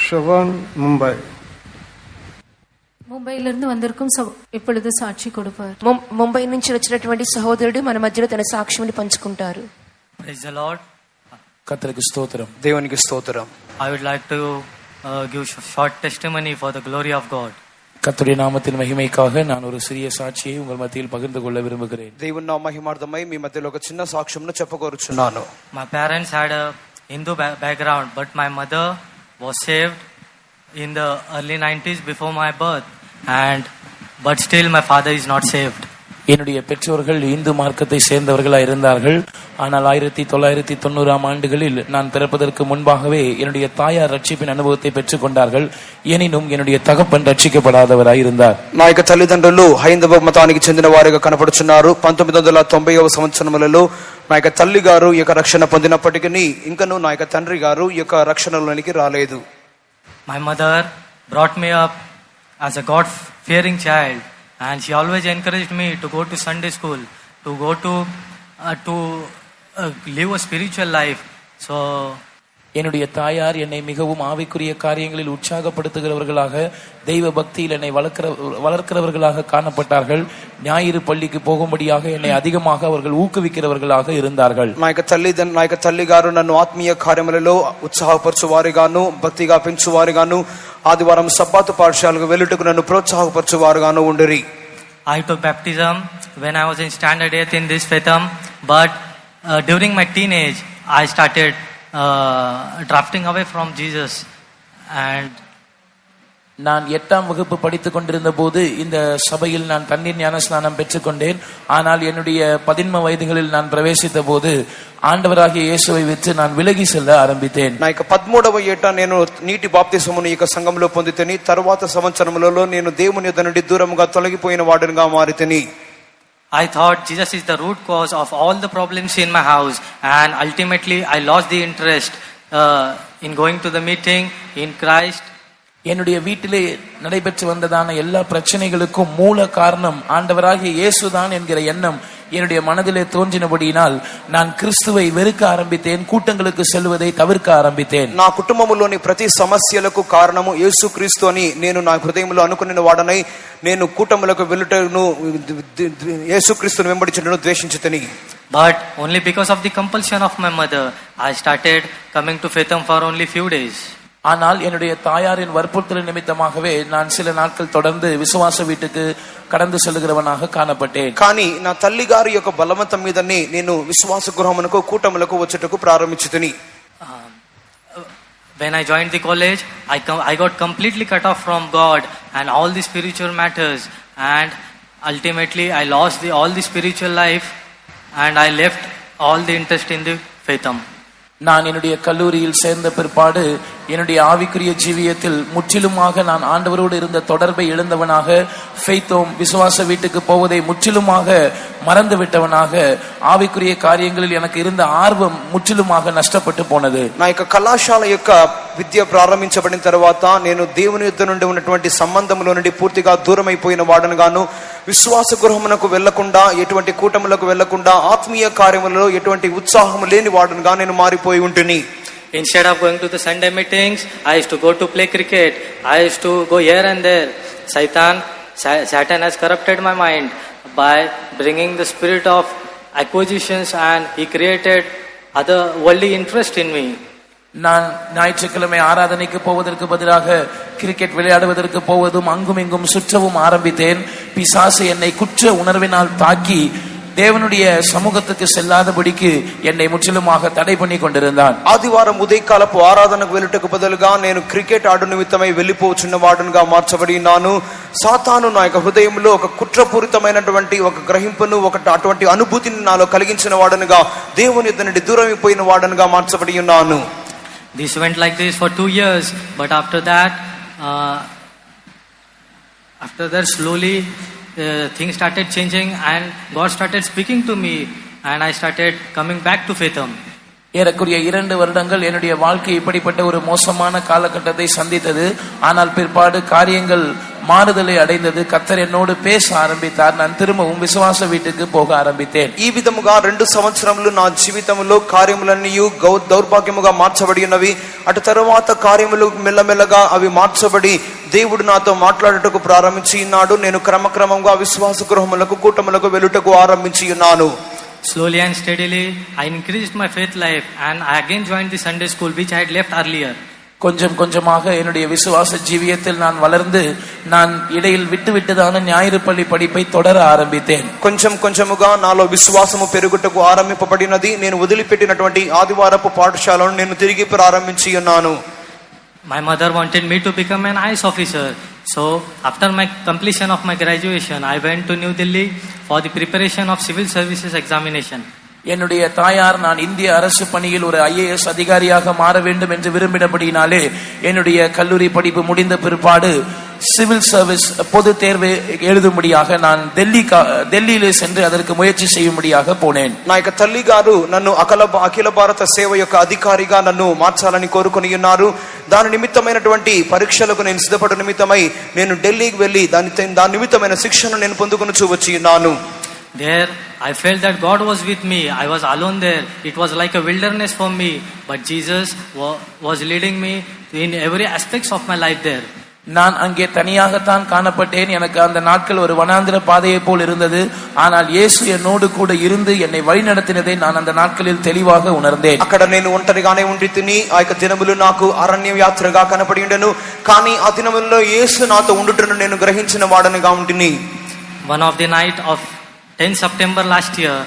Sean, Mumbai. ముంబైలో వందరకం ఇప్పుడు సాక్షి కొడుపారు. ముంబై నుంచి వచ్చినటువంటి సహోదరుడు మన మధ్యలో తన సాక్ష్యాన్ని పంచుకుంటారు. Praise the lord. కర్తరికి స్తోత్రం. దేవునికి స్తోత్రం. I would like to give short testimony for the glory of God. கர்த்தருடைய நாமத்தின் மகிமைக்காக நான் ஒரு சிறிய சாட்சியை உங்கள் மத்தியில் பகிர்ந்து கொள்ள விரும்புகிறேன். దేవుని నామ మహిమార్థమై మీ మధ్యలో ఒక చిన్న సాక్ష్యంను చెప్పగోరుచున్నాను. My parents had a Hindu background, but my mother was saved in the early 90s before my birth, but still my father is not saved. என்னுடைய பெற்றோர்கள் இந்து மார்க்கத்தை சேர்ந்தவர்களாக இருந்தார்கள். ஆனால் 1990 ஆண்டுகளில் நான் பிறப்பதற்கு முன்பாகவே என்னுடைய தாயார் ரட்சிப்பின் அனுபவத்தை பெற்றுக் கொண்டார்கள். எனினும் என்னுடைய தகப்பன் ரட்சிக்கப்படாதவராய் இருந்தார். నా యొక్క తల్లిదండ్రులు హైందవ మతానికి చెందిన వారిగా కనపడుచున్నారు. 1990వ సంవత్సరములలో నా యొక్క తల్లి గారు ఈ యొక్క రక్షణ పొందినప్పటికీ ఇంకనూ నా యొక్క తండ్రి గారు ఈ యొక్క రక్షణలోనికి రాలేదు. My mother brought me up as a God fearing child, and she always encouraged me to go to Sunday school, to go to live a spiritual life. So என்னுடைய தாயார் என்னை மிகவும் ஆவிக்குரிய காரியங்களில் உற்சாகப்படுத்துகிறவர்களாக, தெய்வ பக்தியில் என்னை வளர்க்கிறவர்களாக காணப்பட்டார்கள். ஞாயிறு பள்ளிக்கு போகும்படியாக என்னை அதிகமாக அவர்கள் ஊக்குவிக்கிறவர்களாக இருந்தார்கள். నా యొక్క తల్లి గారు నన్ను ఆత్మీయ కార్యములలో ఉత్సాహపరచువారిగాను, భక్తిగా పెంచువారిగాను, ఆదివారం సబ్బాతు పాఠశాలకు వెళ్ళుటకు నన్ను ప్రోత్సాహపరచువారుగాను ఉండిరి. I took baptism when I was in standard 8 in this Fetham, but during my teenage I started drafting away from Jesus. And நான் 8ஆம் வகுப்பு படித்துக் கொண்டிருந்த போது இந்த சபையில் நான் தண்ணீர் ஞானஸ்நானம் பெற்றுக்கொண்டேன். ஆனால் என்னுடைய 13 வயதுகளில் நான் பிரவேசித்த போது ஆண்டவராகிய இயேசுவை விட்டு நான் விலகி செல்ல ஆரம்பித்தேன். నా యొక్క 13వ ఏట నేను నీటి బాప్తిసమును ఈ సంఘంలో పొందితేని, తరువాత సంవత్సరములలో నేను దేవుని యొద్ద నుండి దూరముగా తొలగిపోయిన వాడినిగా మారితేని. I thought Jesus is the root cause of all the problems in my house, and ultimately I lost the interest in going to the meeting in Christ. என்னுடைய வீட்டிலே நடைபெற்று வந்ததான எல்லா பிரச்சனைகளுக்கும் மூல காரணம் ஆண்டவராகிய இயேசுதான் என்கிற எண்ணம் என்னுடைய மனதிலே தோன்றினபடியினால் நான் கிறிஸ்துவை வெறுக்க ஆரம்பித்தேன். கூட்டங்களுக்கு செல்வதை தவிர்க்க ஆரம்பித்தேன். నా కుటుంబములోని ప్రతి సమస్యలకు కారణము యేసుక్రీస్తు అని నేను నా హృదయంలో అనుకున్న వాడనై నేను కూటములకు వెళ్ళుటను, యేసుక్రీస్తును వెంబడించుటను ద్వేషించుతని. But only because of the compulsion of my mother I started coming to Fetham for only few days. ஆனால் என்னுடைய தாயாரின் வற்புறுத்தல் நிமித்தமாகவே நான் சில நாட்கள் தொடர்ந்து விசுவாச வீட்டுக்கு கடந்து செல்லுகிறவனாக காணப்பட்டேன். కానీ నా తల్లి గారి యొక్క బలవంతం మీదనే నేను విశ్వాస గృహమునకు కూటములకు వచ్చుటకు ప్రారంభించుతని. When I joined the college, I got completely cut off from God and all the spiritual matters, and ultimately I lost all the spiritual life, and I left all the interest in the Fetham. நான் என்னுடைய கல்லூரியில் சேர்ந்த பிற்பாடு என்னுடைய ஆவிக்குரிய ஜீவியத்தில் முற்றிலுமாக நான் ஆண்டவரோடு இருந்த தொடர்பை இழந்தவனாக, ஃபெய்த்தோம் விசுவாச வீட்டுக்கு போவதை முற்றிலுமாக மறந்து விட்டவனாக, ஆவிக்குரிய காரியங்களில் எனக்கு இருந்த ஆர்வம் முற்றிலுமாக నష్టపట్టు పోనது. నా యొక్క కళాశాల యొక్క విద్య ప్రారంభించబడిన తర్వాత నేను దేవుని యొద్ద నుండి ఉన్నటువంటి సంబంధంలో నుండి పూర్తిగా దూరం అయిపోయిన వాడనుగాను, విశ్వాస గృహమునకు వెళ్లకుండా, ఎటువంటి కూటములకు వెళ్లకుండా, ఆత్మీయ కార్యములలో ఎటువంటి ఉత్సాహం లేని వాడనుగా నేను మారిపోయి ఉంటుని. Instead of going to the Sunday meetings, I used to go to play cricket. I used to go here and there. Satan has corrupted my mind by bringing the spirit of acquisitions, and he created other worldly interest in me. நான் ஞாயிற்றுக்கிழமை ஆராதனைக்கு போவதற்கு பதிலாக cricket விளையாடுவதற்கு போவதும் அங்கும் இங்கும் சுற்றவும் ஆரம்பித்தேன். பிசாசு என்னை குற்ற உணர்வினால் தாக்கி தேவனுடைய சமூகத்துக்கு செல்லாதபடிக்கு என்னை முற்றிலுமாக தடை பண்ணி கொண்டிருந்தான். ఆదివారం ఉదయకాలపు ఆరాధనకు వెళ్ళుటకు బదులుగా నేను క్రికెట్ ఆడు నిమిత్తమై వెళ్ళిపోచున్న వాడునుగా మార్చబడినాను. సాతాను నా యొక్క హృదయంలో ఒక కుట్రపూరితమైనటువంటి ఒక గ్రహింపును, అటువంటి అనుభూతిని నాలో కలిగించిన వాడనుగా, దేవుని యొద్ద నుండి దూరమైపోయిన వాడనుగా మార్చబడి ఉన్నాను. This went like this for 2 years, but after that slowly things started changing, and God started speaking to me, and I started coming back to Fetham. ஏறக்குறைய 2 வருடங்கள் என்னுடைய வாழ்க்கை இப்படிப்பட்ட ஒரு மோசமான காலகட்டத்தை சந்தித்தது. ஆனால் பிற்பாடு காரியங்கள் மாறுதலை அடைந்தது. கர்த்தர் என்னோடு பேச ஆரம்பித்தார். நான் திரும்பவும் விசுவாச வீட்டுக்கு போக ఆరంభితేన్. ఈ విధముగా 2 సంవత్సరములు నా జీవితంలో కార్యములన్నీ దౌర్భాగ్యముగా మార్చబడి ఉన్నవి. అటు తరువాత కార్యములు మెల్లమెల్లగా అవి మార్చబడి దేవుడు నాతో మాట్లాడుటకు ప్రారంభించి ఉన్నాడు. నేను క్రమక్రమంగా విశ్వాస గృహములకు కూటములకు వెళ్ళుటకు ఆరంభించి ఉన్నాను. Slowly and steadily, I increased my faith life and I again joined the Sunday school which I had left earlier. கொஞ்சம் கொஞ்சமாக என்னுடைய விசுவாச ஜீவியத்தில் நான் வளர்ந்து நான் இடையில் விட்டுவிட்டதான ஞாயிறு பள்ளி படிப்பை தொடர ஆரம்பித்தேன். కొంచెం కొంచెముగా నాలో విశ్వాసము పెరుగుటకు ఆరంభింపబడినది. నేను వదిలిపెట్టినటువంటి ఆదివారపు పాఠశాలను నేను తిరిగి ప్రారంభించి ఉన్నాను. My mother wanted me to become an IAS officer. So after my completion of my graduation, I went to New Delhi for the preparation of civil services examination. என்னுடைய தாயார் நான் இந்திய அரசு பணியில் ஒரு IAS அதிகாரியாக மாற வேண்டும் என்று விரும்பினபடினாலே என்னுடைய கல்லூரி படிப்பு முடிந்த பிற்பாடு சிவில் சர்வீஸ் பொது தேர்வு எழுதும்படியாக நான் டெல்லியிலே சென்று அதற்கு முயற்சி செய்யும்படியாக போனேன். నా యొక్క తల్లి గారు నన్ను అఖిల భారత సేవ యొక్క అధికారిగా నన్ను మార్చాలని కోరుకొని ఉన్నారు. దాని నిమిత్తమైనటువంటి పరీక్షలకు నేను సిద్ధపడ నిమిత్తమై నేను ఢిల్లీకి వెళ్ళి దాని నిమిత్తమైన శిక్షను నేను పొందుకొనుచూ వచ్చి ఉన్నాను. There I felt that God was with me. I was alone there. It was like a wilderness for me. But Jesus was leading me in every aspects of my life there. நான் அங்கே தனியாகத்தான் காணப்பட்டேன். எனக்கு அந்த நாட்கள் ஒரு வனாந்திர பாதையை போல் இருந்தது. ஆனால் இயேசு என்னோடு கூட இருந்து என்னை வழிநடத்தினதை நான் அந்த நாட்களில் தெளிவாக உணர்ந்தேன். అక్కడ నేను ఒంటరిగానే ఉండి తిని ఆ యొక్క దినములు నాకు అరణ్య యాత్రగా కనపడి ఉండెను. కానీ ఆ దినముల్లో యేసు నాతో ఉండుటను నేను గ్రహించిన వాడనుగా ఉంటిని. One of the night of 10 September last year,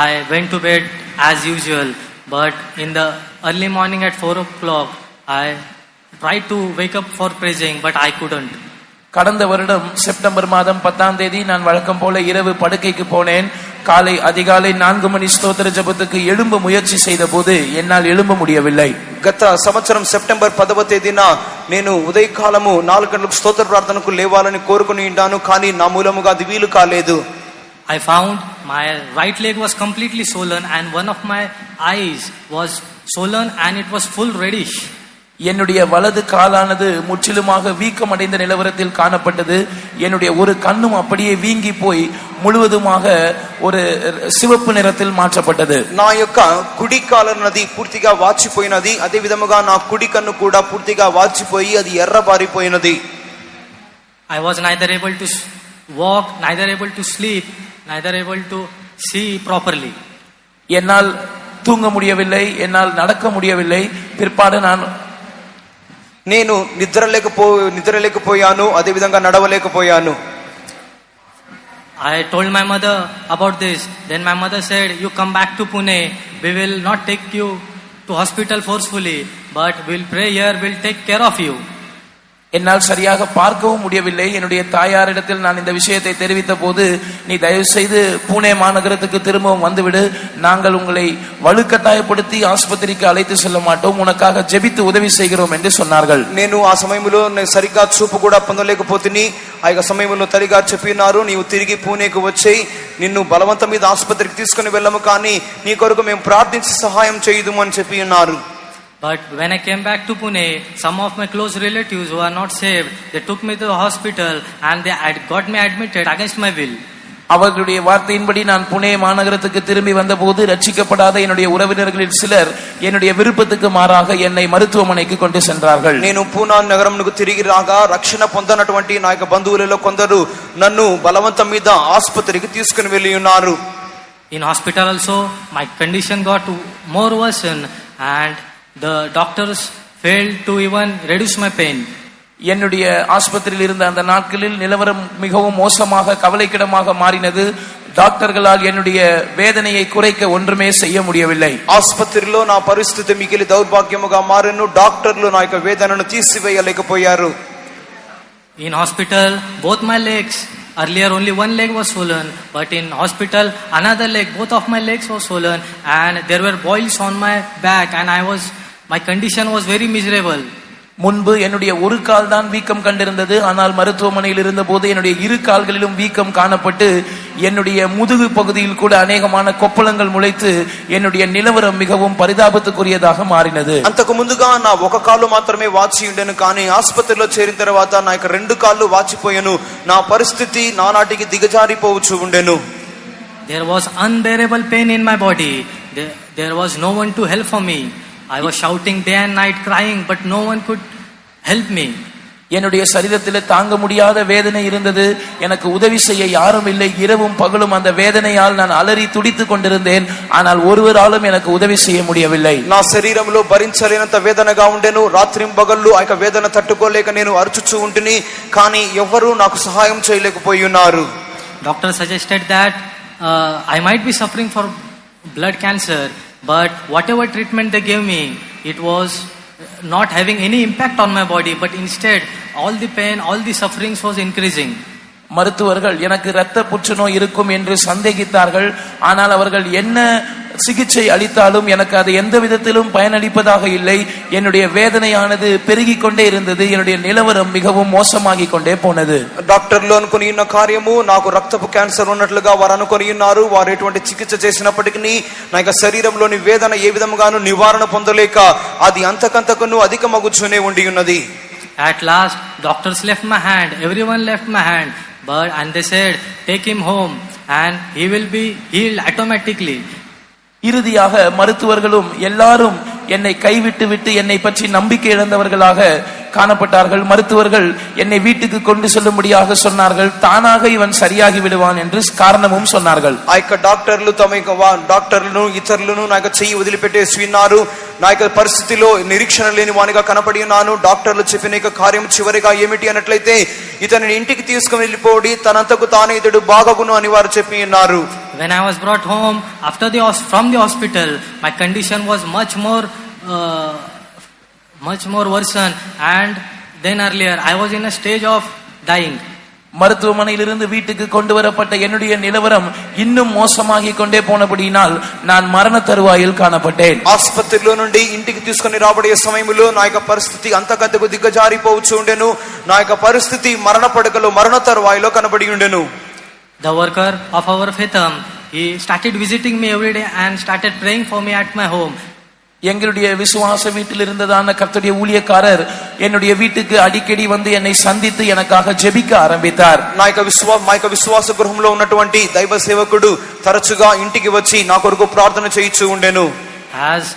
I went to bed as usual, but in the early morning at 4 o'clock, I tried to wake up for praising, but I couldn't. கடந்த வருடம் September மாதம் 10ஆம் தேதி நான் வழக்கம் போல இரவு படுக்கைக்கு போனேன். அதிகாலை 4 மணி ஸ்தோத்திர ஜெபத்துக்கு எழும்ப முயற்சி செய்த போது என்னால் எழும்ப முடியவில்லை. గత సంవత్సరం సెప్టెంబర్ 10వ తేదీన నేను ఉదయకాలము 4 గంటలకు స్తోత్ర ప్రార్థనకు లేవాలని కోరుకుని ఉన్నాను. కానీ నా మూలముగా అది వీలు కాలేదు. I found my right leg was completely swollen and one of my eyes was swollen and it was full reddish. என்னுடைய வலது காலானது முற்றிலுமாக வீக்கம் அடைந்த நிலவரத்தில் காணப்பட்டது. என்னுடைய ஒரு கண்ணும் அப்படியே வீங்கி போய் முழுவதுமாக ஒரு சிவப்பு நிறத்தில் மாற்றப்பட்டது. నా యొక్క కుడి కాలనది పూర్తిగా వాచిపోయినది. అదే విధముగా నా కుడి కన్ను కూడా పూర్తిగా వాచిపోయి అది ఎర్రబారిపోయినది. I was neither able to walk, neither able to sleep, neither able to see properly. என்னால் தூங்க முடியவில்லை, என்னால் நடக்க முடியவில்லை. பிற்பாடு నేను నిద్రలేకపోయాను, అదే విధంగా నడవలేకపోయాను. I told my mother about this. Then my mother said, you come back to Pune. We will not take you to hospital forcefully, but we'll pray here, we'll take care of you. என்னால் சரியாக பார்க்கவும் முடியவில்லை. என்னுடைய தாயாரிடத்தில் நான் இந்த விஷயத்தை தெரிவித்த போது, நீ தயவு செய்து பூனே மாநகரத்துக்கு திரும்பவும் வந்துவிடு, நாங்கள் உங்களை வலுக்கட்டாயப்படுத்தி ஆஸ்பத்திரிக்கு அழைத்து செல்ல மாட்டோம், உனக்காக ஜெபித்து உதவி செய்கிறோம் என்று சொன்னார்கள். నేను ఆ సమయంలో సరిగ్గా చూపు కూడా పొందలేకపోతిని. ఆ యొక్క సమయంలో తల్లిగారు చెప్పినారు, నీవు తిరిగి పూణేకు వచ్చేయి, నిన్ను బలవంతం మీద ఆసుపత్రికి తీసుకుని వెళ్ళము, కానీ నీ కొరకు మేము ప్రార్థించి సహాయం చేయుదుము అని చెప్పి ఉన్నారు. But when I came back to Pune, some of my close relatives who are not saved, they took me to the hospital and they got me admitted against my will. அவர்களுடைய வார்த்தையின்படி நான் புனே மாநகரத்துக்கு திரும்பி வந்தபோது ரட்சிக்கப்படாத என்னுடைய உறவினர்களில் சிலர் என்னுடைய விருப்பத்துக்கு மாறாக என்னை மருத்துவமனைக்கு கொண்டு சென்றார்கள். నేను పూనా నగరంకు తిరిగి రాగా రక్షణ పొందనటువంటి నా యొక్క బంధువులలో కొందరు నన్ను బలవంతం మీద ఆసుపత్రికి తీసుకుని వెళ్ళి ఉన్నారు. In hospital also, my condition got more worsened and the doctors failed to even reduce my pain. என்னுடைய ஆஸ்பத்திரியில் இருந்த அந்த நாட்களில் நிலவரம் மிகவும் மோசமாக கவலைக்கிடமாக மாறினது. டாக்டர்களால் என்னுடைய வேதனையை குறைக்க ஒன்றுமே செய்ய முடியவில்லை. ఆసుపత్రిలో నా పరిస్థితి మిగిలి దౌర్భాగ్యముగా మారెను. డాక్టర్లు నా యొక్క వేదనను తీసివేయలేకపోయారు. In hospital, both my legs, earlier only one leg was swollen, but in hospital another leg, both of my legs were swollen and there were boils on my back and my condition was very miserable. முன்பு என்னுடைய ஒரு கால் தான் வீக்கம் கண்டிருந்தது. ஆனால் மருத்துவமனையில் இருந்த போது என்னுடைய இரு கால்களிலும் வீக்கம் காணப்பட்டு என்னுடைய முதுகு பகுதியில் கூட அநேகமான கொப்பளங்கள் முளைத்து என்னுடைய நிலவரம் மிகவும் பரிதாபத்துக்குரியதாக మారినది. అంతకు ముందుగా నా ఒక కాలు మాత్రమే వాచి ఉండెను, కానీ ఆసుపత్రిలో చేరిన తర్వాత నా యొక్క రెండు కాళ్ళు వాచిపోయాను. నా పరిస్థితి నానాటికి దిగజారిపోవచ్చు ఉండెను. There was unbearable pain in my body. There was no one to help for me. I was shouting day and night, crying, but no one could help me. என்னுடைய சரீரத்தில் தாங்க முடியாத வேதனை இருந்தது. எனக்கு உதவி செய்ய யாரும் இல்லை. இரவும் பகலும் அந்த வேதனையால் நான் அலறி துடித்துக் கொண்டிருந்தேன். ஆனால் ஒருவராலும் எனக்கு உதவி செய்ய முடியவில்லை. నా శరీరంలో భరించలేనంత వేదనగా ఉండెను. రాత్రింబగళ్ళు ఆ యొక్క వేదన తట్టుకోలేక నేను అరుచుచూ ఉంటిని, కానీ ఎవరు నాకు సహాయం చేయలేకపోయి ఉన్నారు. Doctor suggested that I might be suffering for blood cancer, but whatever treatment they gave me, it was not having any impact on my body, but instead all the pain, all the sufferings was increasing. மருத்துவர்கள் எனக்கு இரத்த புற்றுநோய் இருக்கும் என்று சந்தேகித்தார்கள். ஆனால் அவர்கள் என்ன சிகிச்சை அளித்தாலும் எனக்கு அது எந்த விதத்திலும் பயனளிப்பதாக இல்லை. என்னுடைய வேதனையானது பெருகிக் கொண்டே இருந்தது. என்னுடைய நிலவரம் மிகவும் மோசமாகி கொண்டே போனது. డాక్టర్లు అనుకుని ఉన్న కార్యము నాకు రక్తపు క్యాన్సర్ ఉన్నట్లుగా వారు అనుకుని ఉన్నారు. వారు ఎటువంటి చికిత్స చేసినప్పటికీ నా యొక్క శరీరంలోని వేదన ఏ విధముగాను నివారణ పొందలేక అది అంతకంతకును అధికమగుచునే ఉండి ఉన్నది. At last doctors left my hand, everyone left my hand, and they said take him home and he will be healed automatically. இறுதியாக மருத்துவர்களும் எல்லாரும் என்னை கைவிட்டு விட்டு என்னை பற்றி நம்பிக்கை இழந்தவர்களாக காணப்பட்டார்கள். மருத்துவர்கள் என்னை வீட்டுக்கு கொண்டு செல்லும்படியாக சொன்னார்கள். தானாக இவன் சரியாகி விடுவான் என்று காரணமும் சொன்னார்கள். ఆ యొక్క డాక్టర్లు తమ యొక్క డాక్టర్లను ఇతరులను నా యొక్క చెయ్యి వదిలిపెట్టేసి ఉన్నారు. నా యొక్క పరిస్థితిలో నిరీక్షణ లేని వానిగా కనపడి ఉన్నాను. డాక్టర్లు చెప్పిన యొక్క కార్యం చివరిగా ఏమిటి అన్నట్లయితే ఇతనిని ఇంటికి తీసుకుని వెళ్ళిపోడి తనంతకు తానే ఇతడు బాగగును అని వారు చెప్పి ఉన్నారు. When I was brought home from the hospital, my condition was much more worsened, and then earlier I was in a stage of dying. மருத்துவமனையிலிருந்து வீட்டுக்கு கொண்டு வரப்பட்ட என்னுடைய நிலவரம் இன்னும் மோசமாகி கொண்டே போனபடியினால் நான் மரண தருவாயில் காணப்பட்டேன். ఆసుపత్రిలో నుండి ఇంటికి తీసుకొని రాబడే సమయంలో నా యొక్క పరిస్థితి అంతకంతకు దిగజారిపోవచ్చు ఉండెను. నా యొక్క పరిస్థితి మరణ పడకలో మరణ తరువాయిలో కనబడి ఉండెను. The worker of our Faitham, he started visiting me every day and started praying for me at my home. எங்களுடைய விசுவாச வீட்டில் இருந்ததான கர்த்தருடைய ஊழியக்காரர் என்னுடைய வீட்டுக்கு அடிக்கடி வந்து என்னை சந்தித்து எனக்காக ஜெபிக்க ஆரம்பித்தார். మా యొక్క విశ్వాస గృహంలో ఉన్నటువంటి దైవ సేవకుడు తరచుగా ఇంటికి వచ్చి నా కొరకు ప్రార్థన చేయించు ఉండెను. As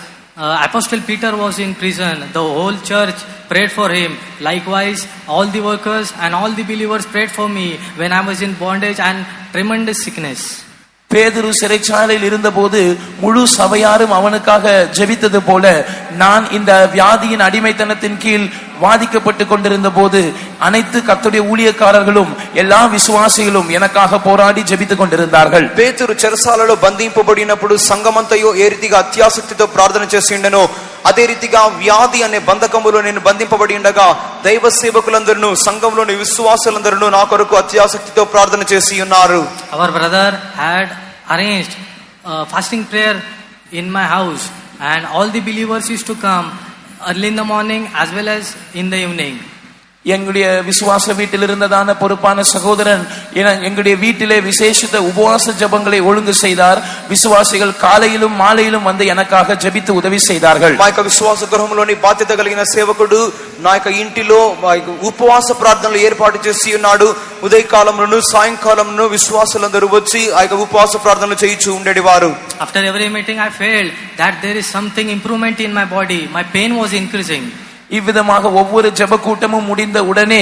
Apostle Peter was in prison, the whole church prayed for him. Likewise, all the workers and all the believers prayed for me when I was in bondage and tremendous sickness. பேதுரு சிறைச்சாலையில் இருந்தபோது முழு சபையாரும் அவனுக்காக ஜெபித்தது போல நான் இந்த வியாதியின் அடிமைத்தனத்தின் கீழ் வாதிக்கப்பட்டு கொண்டிருந்த போது அனைத்து கர்த்தருடைய ஊழியக்காரர்களும் எல்லா விசுவாசிகளும் எனக்காக போராடி ஜெபித்துக் கொண்டிருந்தார்கள். పేతురు చెరసాలలో బంధింపబడినప్పుడు సంఘమంతయు ఏ రీతిగా అత్యాసక్తితో ప్రార్థన చేసి ఉండెనో అదే రీతిగా వ్యాధి అనే బంధకములో నేను బంధింపబడి ఉండగా దైవ సేవకులందరూ సంఘంలోని విశ్వాసులందరూ నా కొరకు అత్యాసక్తితో ప్రార్థన చేసి ఉన్నారు. Our brother had arranged fasting prayer in my house, and all the believers used to come early in the morning as well as in the evening. எங்களுடைய விசுவாச வீட்டில் இருந்ததான பொறுப்பான சகோதரன் எங்களுடைய வீட்டிலே விசேஷித்த உபவாச ஜெபங்களை ஒழுங்கு செய்தார். விசுவாசிகள் காலையிலும் மாலையிலும் வந்து எனக்காக ஜெபித்து உதவி செய்தார்கள். మా యొక్క విశ్వాస గృహంలోని బాధ్యత కలిగిన సేవకుడు నా యొక్క ఇంటిలో ఉపవాస ప్రార్థనలు ఏర్పాటు చేసి ఉన్నాడు. ఉదయకాలంలోను సాయంకాలంలోను విశ్వాసులందరూ వచ్చి ఆ యొక్క ఉపవాస ప్రార్థనలు చేయించు ఉండేవారు. After every meeting I felt that there is something improvement in my body. My pain was increasing. இவ்விதமாக ஒவ்வொரு ஜெப கூட்டமும் முடிந்த உடனே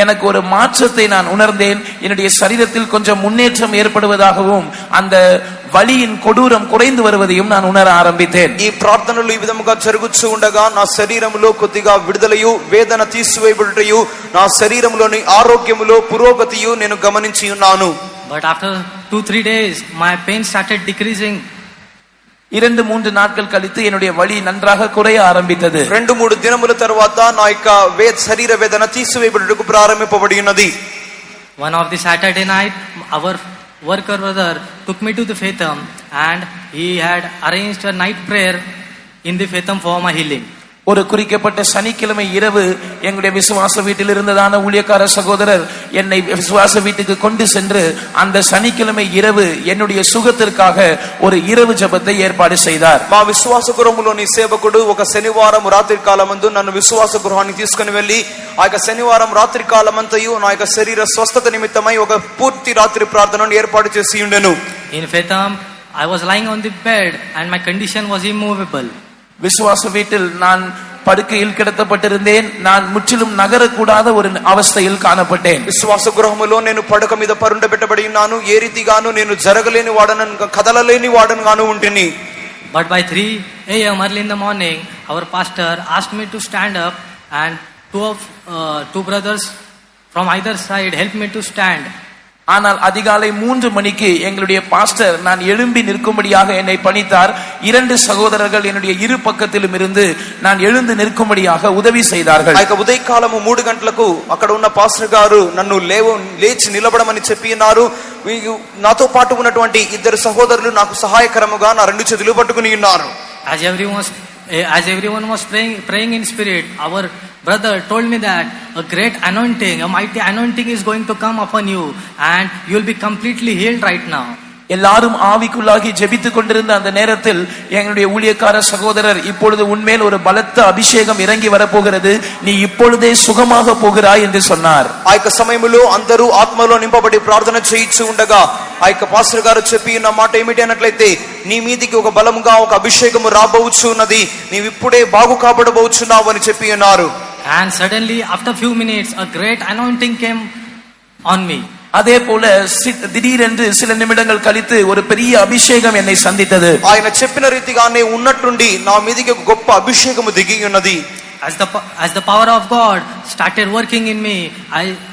எனக்கு ஒரு மாற்றத்தை நான் உணர்ந்தேன். என்னுடைய சரீரத்தில் கொஞ்சம் முன்னேற்றம் ஏற்படுவதாகவும் அந்த வலியின் கொடூரம் குறைந்து வருவதையும் நான் உணர ஆரம்பித்தேன். ఈ ప్రార్థనలు ఈ విధముగా జరుగుతూ ఉండగా నా శరీరములో కొద్దిగా విడుదలయు వేదన తీసివేయబడుటయు నా శరీరములోని ఆరోగ్యములో పురోగతియు నేను గమనించి ఉన్నాను. But after 2-3 days my pain started decreasing. 2-3 நாட்கள் கழித்து என்னுடைய வலி நன்றாக குறைய ஆரம்பித்தது. 2-3 దినముల తరువాత నా యొక్క శరీర వేదన తీసివేయబడుటకు ప్రారంభింపబడి ఉన్నది. One of the Saturday night, our worker brother took me to the Faitham, and he had arranged a night prayer in the Faitham for my healing. ஒரு குறிக்கப்பட்ட சனிக்கிழமை இரவு எங்களுடைய விசுவாச வீட்டில் இருந்ததான ஊழியக்கார சகோதரர் என்னை விசுவாச வீட்டுக்கு கொண்டு சென்று அந்த சனிக்கிழமை இரவு என்னுடைய சுகத்திற்காக ஒரு இரவு ஜெபத்தை ఏర్పాటు செய்தார். మా విశ్వాస గృహములోని సేవకుడు ఒక శనివారం రాత్రి కాలమందు నన్ను విశ్వాస గృహానికి తీసుకుని వెళ్ళి ఆ యొక్క శనివారం రాత్రి కాలమంతయు నా యొక్క శరీర స్వస్థత నిమిత్తమై ఒక పూర్తి రాత్రి ప్రార్థనను ఏర్పాటు చేసి ఉండెను. In Fetham, I was lying on the bed and my condition was immovable. விசுவாச வீட்டில் நான் படுக்கையில் கிடத்தப்பட்டிருந்தேன். நான் முற்றிலும் நகரக்கூடாத ஒரு அவஸ்தையில் காணப்பட்டேன். విశ్వాస గృహములో నేను పడక మీద పరుండబెట్టబడి ఉన్నాను. ఏ రీతిగాను నేను జరగలేని వాడను, కదలలేని వాడను గాను ఉంటిని. But by 3 a.m. early in the morning, our pastor asked me to stand up, and two brothers from either side helped me to stand. ஆனால் அதிகாலை 3 மணிக்கு எங்களுடைய பாஸ்டர் நான் எழும்பி நிற்கும்படியாக என்னை பணித்தார். 2 சகோதரர்கள் என்னுடைய இரு பக்கத்திலும் இருந்து நான் எழுந்து நிற்கும்படியாக உதவி செய்தார்கள். ఆ యొక్క ఉదయకాలము 3 గంటలకు అక్కడ ఉన్న పాస్టర్ గారు నన్ను లేచి నిలబడమని చెప్పినారు. నాతో పాటు ఉన్నటువంటి 2 సహోదరులు నాకు సహాయకరముగా నా 2 చేతులు పట్టుకుని ఉన్నారు. As everyone was praying in spirit, our brother told me that a great anointing, a mighty anointing is going to come upon you and you will be completely healed right now. எல்லாரும் ஆவிக்குள்ளாகி ஜெபித்துக் கொண்டிருந்த அந்த நேரத்தில் எங்களுடைய ஊழியக்கார சகோதரர், இப்பொழுது உன்மேல் ஒரு பலத்த அபிஷேகம் இறங்கி வரப்போகிறது, நீ இப்பொழுதே சுகமாக போகிறாய் என்று சொன்னார். ఆ యొక్క సమయములో అందరూ ఆత్మలో నింపబడి ప్రార్థన చేయించు ఉండగా ఆ యొక్క పాస్టర్ గారు చెప్పిన మాట ఏమిటి అన్నట్లయితే, నీ మీదికి ఒక బలముగా ఒక అభిషేకము రాబోచున్నది, నీవు ఇప్పుడే బాగు కాబడబోచున్నావు అని చెప్పి ఉన్నారు. And suddenly after few minutes a great anointing came on me. அதே போல திடீரென்று சில நிமிடங்கள் கழித்து ஒரு பெரிய அபிஷேகம் என்னை சந்தித்தது. ఆయన చెప్పిన రీతిగానే ఉన్నట్టుండి నా మీదికి ఒక గొప్ప అభిషేకము దిగి ఉన్నది. As the power of God started working in me,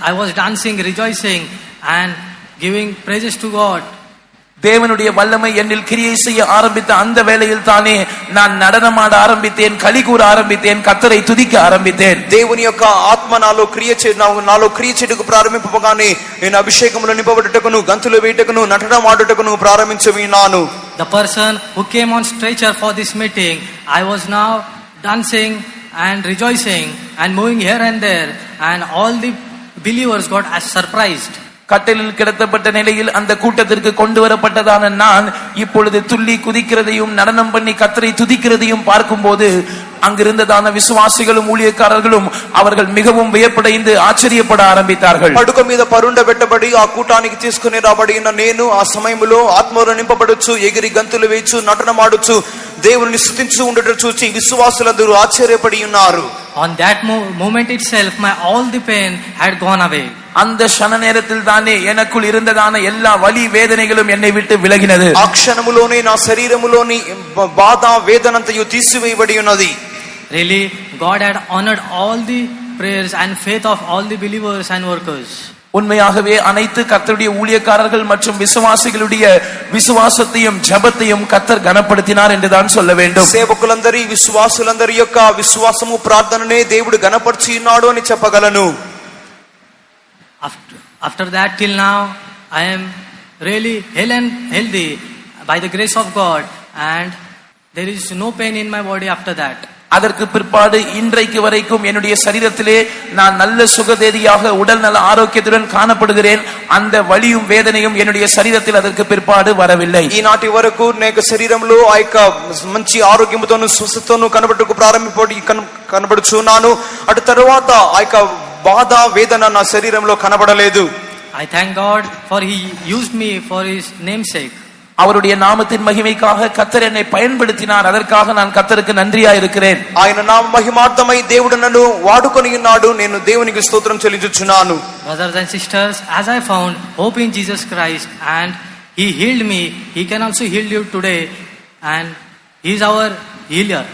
I was dancing, rejoicing and giving praises to God. தேவனுடைய வல்லமை என்னில் கிரியை செய்ய ஆரம்பித்த அந்த வேளையில் தானே நான் நடனமாட ஆரம்பித்தேன், களி கூற ஆரம்பித்தேன், கர்த்தரை துதிக்க ஆரம்பித்தேன். దేవుని యొక్క ఆత్మ నాలో క్రియ చేయటకు ప్రారంభింపగానే నేను అభిషేకములో నింపబడుటకును, గంతులు వేయుటకును, నటన ఆడుటకును ప్రారంభించున్నాను. The person who came on stretcher for this meeting, I was now dancing and rejoicing and moving here and there, and all the believers got as surprised. கட்டிலில் கிடத்தப்பட்ட நிலையில் அந்த கூட்டத்திற்கு கொண்டு வரப்பட்டதான நான் இப்பொழுது துள்ளி குதிக்கிறதையும் நடனம் பண்ணி கர்த்தரை துதிக்கிறதையும் பார்க்கும்போது அங்கிருந்ததான விசுவாசிகளும் ஊழியக்காரர்களும் அவர்கள் மிகவும் வியப்படைந்து ஆச்சரியப்பட ஆரம்பித்தார்கள். పడుక మీద పరుండబెట్టబడి ఆ కూటానికి తీసుకుని రాబడిన నేను ఆ సమయంలో ఆత్మలో నింపబడొచ్చు, ఎగిరి గంతులు వేయచ్చు, నటనమాడొచ్చు, దేవుని స్తుతించు ఉండటం చూసి విశ్వాసులందరూ ఆశ్చర్యపడి ఉన్నారు. On that moment itself, all the pain had gone away. அந்த க்ஷண நேரத்தில் தானே எனக்குள் இருந்ததான எல்லா வலி வேதனைகளும் என்னை விட்டு விலகினது. ఆ క్షణములోనే నా శరీరములోని బాధ వేదనంతయు తీసివేయబడి ఉన్నది. Really, God had honored all the prayers and faith of all the believers and workers. உண்மையாகவே அனைத்து கர்த்தருடைய ஊழியக்காரர்கள் மற்றும் விசுவாசிகளுடைய விசுவாசத்தையும் ஜெபத்தையும் கர்த்தர் கனப்படுத்தினார் என்று தான் சொல்ல வேண்டும். సేవకులందరి విశ్వాసులందరి యొక్క విశ్వాసము ప్రార్థననే దేవుడు గణపరిచి ఉన్నాడు అని చెప్పగలను. After that till now I am really well and healthy by the grace of God, and there is no pain in my body after that. அதற்கு பிற்பாடு இன்றைக்கு வரைக்கும் என்னுடைய சரீரத்திலே நான் நல்ல சுகதேதியாக உடல் நல ஆரோக்கியத்துடன் காணப்படுகிறேன். அந்த வலியும் வேதனையும் என்னுடைய சரீரத்தில் அதற்கு பிற்பாடு வரவில்லை. ఈనాటి వరకు నాకు శరీరంలో ఆ యొక్క మంచి ఆరోగ్యముతోను స్వస్థతను కనబడుచున్నాను. అటు తరువాత ఆ యొక్క బాధ వేదన నా శరీరంలో కనబడలేదు. I thank God for He used me for His name's sake. அவருடைய நாமத்தின் மகிமைக்காக கர்த்தர் என்னை பயன்படுத்தினார். அதற்காக நான் கர்த்தருக்கு நன்றியா இருக்கிறேன். ఆయన నామ మహిమార్థమై దేవుడు నన్ను వాడుకొని ఉన్నాడు. నేను దేవునికి స్తోత్రం చెల్లించుచున్నాను. Brothers and sisters, as I found hope in Jesus Christ and He healed me, He can also heal you today, and He is our healer.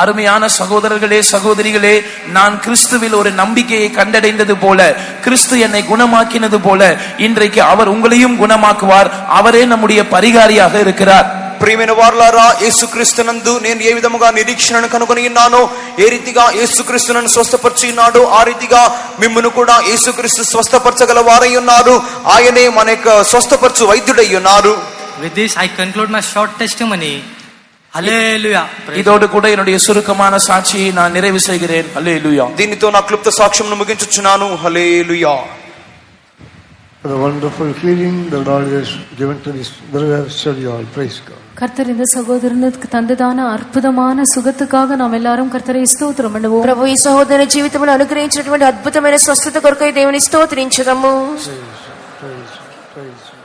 அருமையான சகோதரர்களே, சகோதரிகளே, நான் கிறிஸ்துவில் ஒரு நம்பிக்கையை கண்டடைந்தது போல, கிறிஸ்து என்னை குணமாக்கினது போல இன்றைக்கு அவர் உங்களையும் குணமாக்குவார். அவரே நம்முடைய பரிகாரியாக இருக்கிறார். ప్రియమైన వారలారా, యేసుక్రీస్తునందు నేను ఏ విధముగా నిరీక్షణను కనుగొని ఉన్నానో, ఏ రీతిగా యేసుక్రీస్తును స్వస్థపరిచి ఉన్నాడో, ఆ రీతిగా మిమ్మును కూడా యేసుక్రీస్తు స్వస్థపరచగల వారై ఉన్నారు. ఆయనే మన యొక్క స్వస్థపరచు వైద్యుడై ఉన్నారు. With this I conclude my short testimony. Hallelujah. Praise இதோடு கூட என்னுடைய சுருக்கமான சாட்சியை நான் நிறைவு செய்கிறேன். அல்லேலூயா. దీనితో నా క్లుప్త సాక్ష్యం ముగించుచున్నాను. హల్లెలూయా. For the wonderful healing the Lord has given to this brother, all praise God. கர்த்தர் இந்த சகோதரனுக்கு தந்ததான அற்புதமான சுகத்துக்காக நாம் எல்லாரும் கர்த்தரை ஸ்தோத்திரம் பண்ணுவோம். ప్రభు ఈ సహోదరుని జీవితంలో అనుగ్రహించినటువంటి అద్భుతమైన స్వస్థత కొరకై దేవుని స్తోత్రించుదాము. Praise, praise, praise.